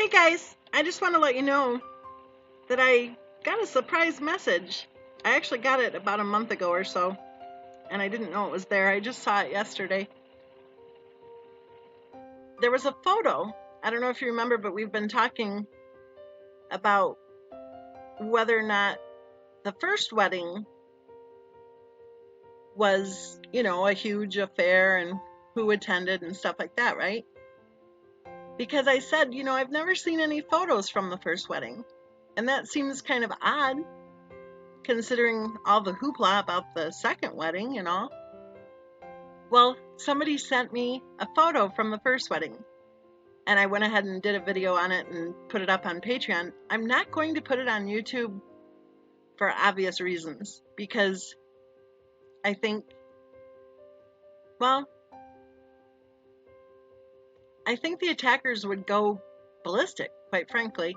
Hey guys, I just want to let you know that I got a surprise message. I actually got it about a month ago or so, and I didn't know it was there. I just saw it yesterday. There was a photo. I don't know if you remember, but we've been talking about whether or not the first wedding was, a huge affair and who attended and stuff like that, right? Because I said, I've never seen any photos from the first wedding. And that seems kind of odd considering all the hoopla about the second wedding and all. Well, somebody sent me a photo from the first wedding, and I went ahead and did a video on it and put it up on Patreon. I'm not going to put it on YouTube for obvious reasons, because I think, well, I think the attackers would go ballistic, quite frankly.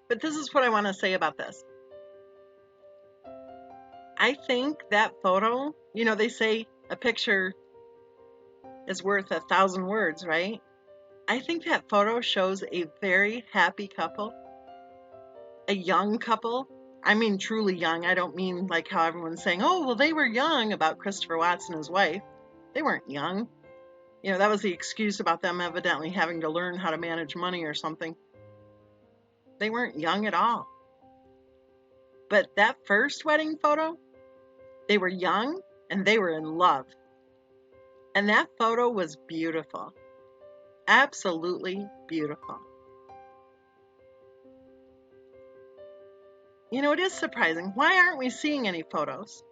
But this is what I want to say about this. I think that photo, they say a picture is worth 1,000 words, right? I think that photo shows a very happy couple, a young couple. I mean, truly young. I don't mean like how everyone's saying, oh, well, they were young about Christopher Watts and his wife. They weren't young. That was the excuse about them evidently having to learn how to manage money or something. They weren't young at all. But that first wedding photo, they were young and they were in love. And that photo was beautiful. Absolutely beautiful. It is surprising. Why aren't we seeing any photos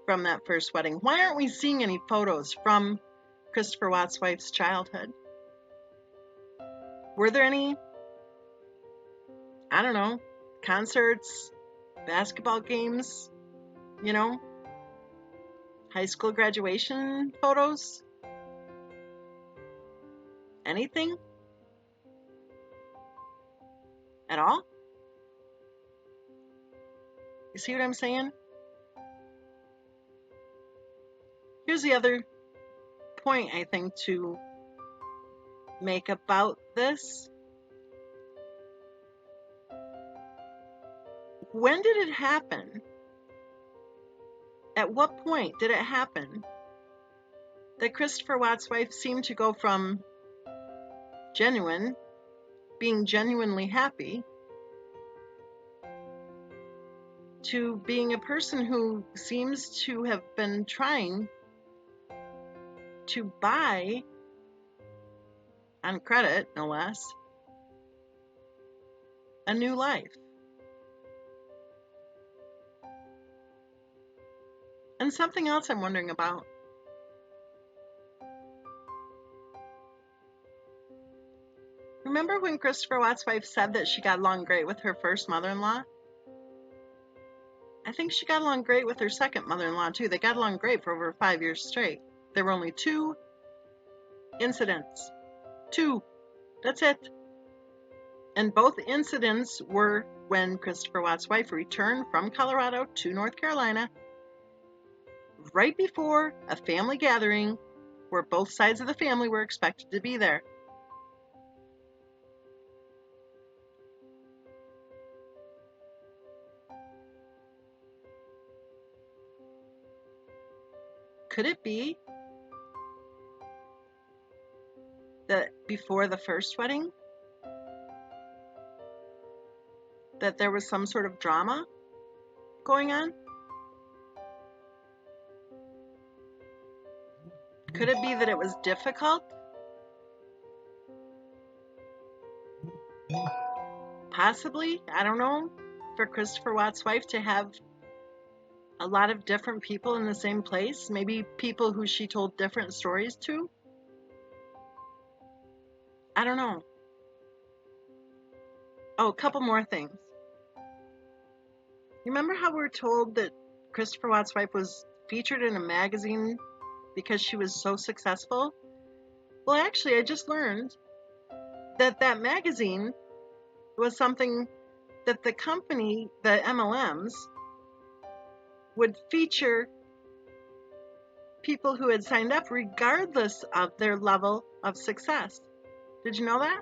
from that first wedding? Why aren't we seeing any photos from Christopher Watts' wife's childhood? Were there any, I don't know, concerts, basketball games, high school graduation photos? Anything? At all? You see what I'm saying? Here's the other point I think to make about this. When did it happen? At what point did it happen that Christopher Watts' wife seemed to go from being genuinely happy, to being a person who seems to have been trying to buy, on credit no less, a new life? And something else I'm wondering about. Remember when Christopher Watts' wife said that she got along great with her first mother-in-law? I think she got along great with her second mother-in-law too. They got along great for over 5 years straight. There were only 2 incidents. 2. That's it. And both incidents were when Christopher Watts' wife returned from Colorado to North Carolina right before a family gathering where both sides of the family were expected to be there. Could it be that before the first wedding, that there was some sort of drama going on? Could it be that it was difficult? Possibly, I don't know, for Christopher Watts' wife to have a lot of different people in the same place, maybe people who she told different stories to? I don't know. Oh, a couple more things. You remember how we were told that Christopher Watts' wife was featured in a magazine because she was so successful? Well, actually, I just learned that that magazine was something that the company, the MLMs, would feature people who had signed up regardless of their level of success. Did you know that?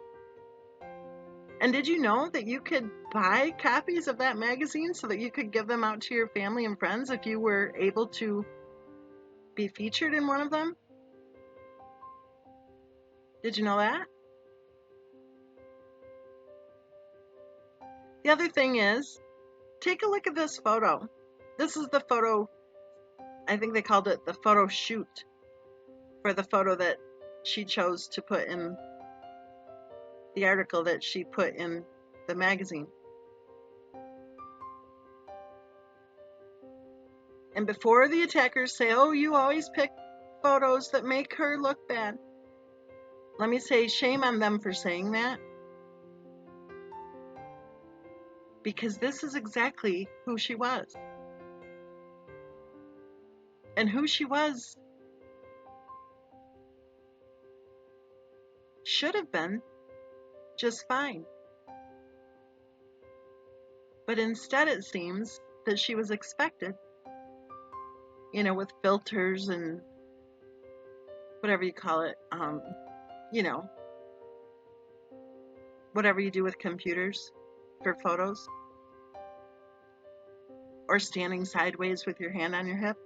And did you know that you could buy copies of that magazine so that you could give them out to your family and friends if you were able to be featured in one of them? Did you know that? The other thing is, take a look at this photo. This is the photo, I think they called it the photo shoot for the photo that she chose to put in the article that she put in the magazine. And before the attackers say, oh, you always pick photos that make her look bad, let me say shame on them for saying that. Because this is exactly who she was. And who she was should have been just fine. But instead it seems that she was expected, with filters and whatever you call it, whatever you do with computers for photos, or standing sideways with your hand on your hip.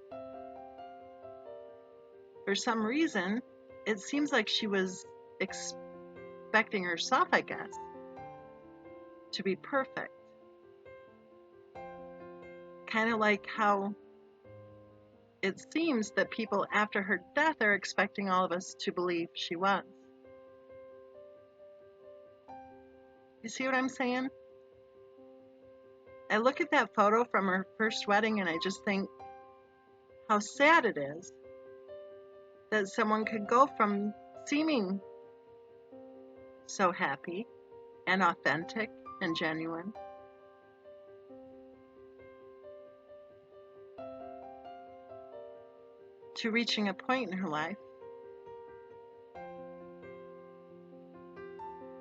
For some reason, it seems like she was expecting herself, I guess, to be perfect. Kind of like how it seems that people after her death are expecting all of us to believe she was. You see what I'm saying? I look at that photo from her first wedding and I just think how sad it is that someone could go from seeming so happy and authentic and genuine to reaching a point in her life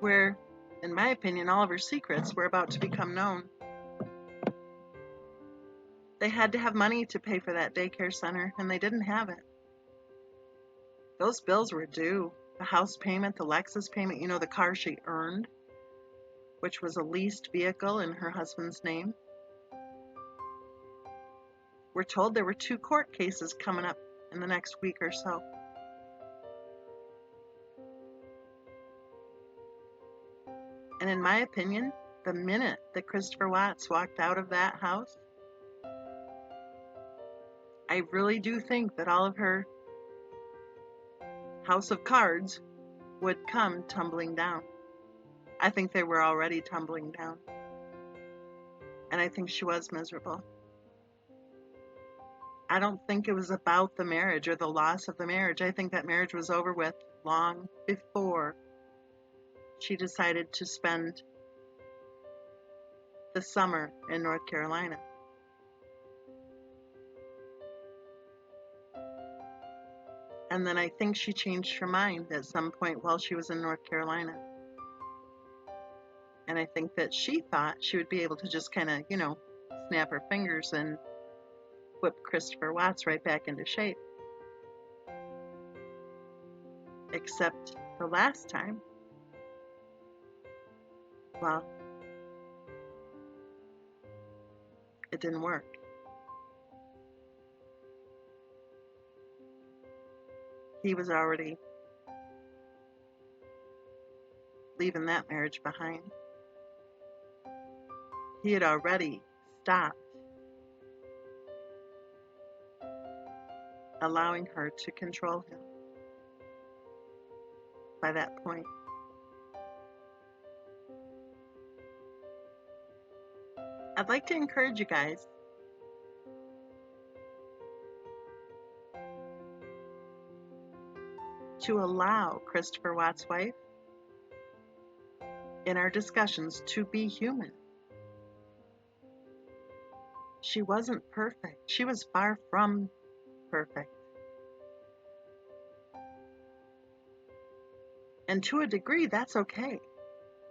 where, in my opinion, all of her secrets were about to become known. They had to have money to pay for that daycare center, and they didn't have it. Those bills were due. The house payment, the Lexus payment, the car she earned, which was a leased vehicle in her husband's name. We're told there were 2 court cases coming up in the next week or so. And in my opinion, the minute that Christopher Watts walked out of that house, I really do think that all of her house of cards would come tumbling down. I think they were already tumbling down. And I think she was miserable. I don't think it was about the marriage or the loss of the marriage. I think that marriage was over with long before she decided to spend the summer in North Carolina. And then I think she changed her mind at some point while she was in North Carolina. And I think that she thought she would be able to just kind of, snap her fingers and whip Christopher Watts right back into shape. Except the last time, well, it didn't work. He was already leaving that marriage behind. He had already stopped allowing her to control him by that point. I'd like to encourage you guys to allow Christopher Watts' wife in our discussions to be human. She wasn't perfect. She was far from perfect. And to a degree, that's okay.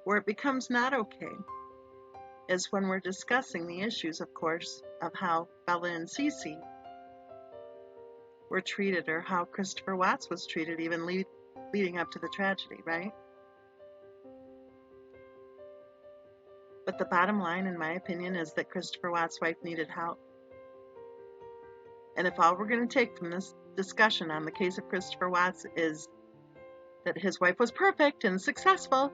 Where it becomes not okay is when we're discussing the issues, of course, of how Bella and Cece were treated or how Christopher Watts was treated even leading up to the tragedy, right? But the bottom line, in my opinion, is that Christopher Watt's wife needed help. And if all we're going to take from this discussion on the case of Christopher Watts is that his wife was perfect and successful,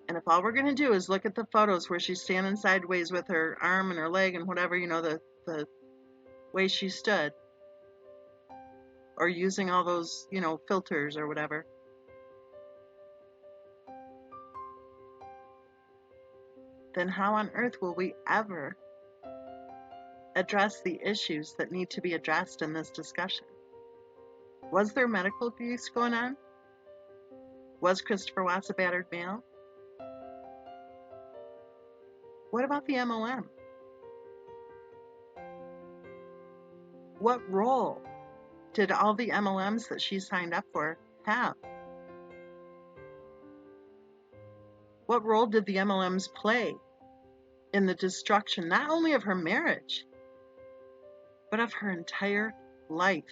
and if all we're going to do is look at the photos where she's standing sideways with her arm and her leg and whatever, the way she stood, or using all those, filters or whatever, then how on earth will we ever address the issues that need to be addressed in this discussion? Was there medical abuse going on? Was Christopher Watts a battered male? What about the MLM? What role did all the MLMs that she signed up for have? What role did the MLMs play in the destruction not only of her marriage, but of her entire life?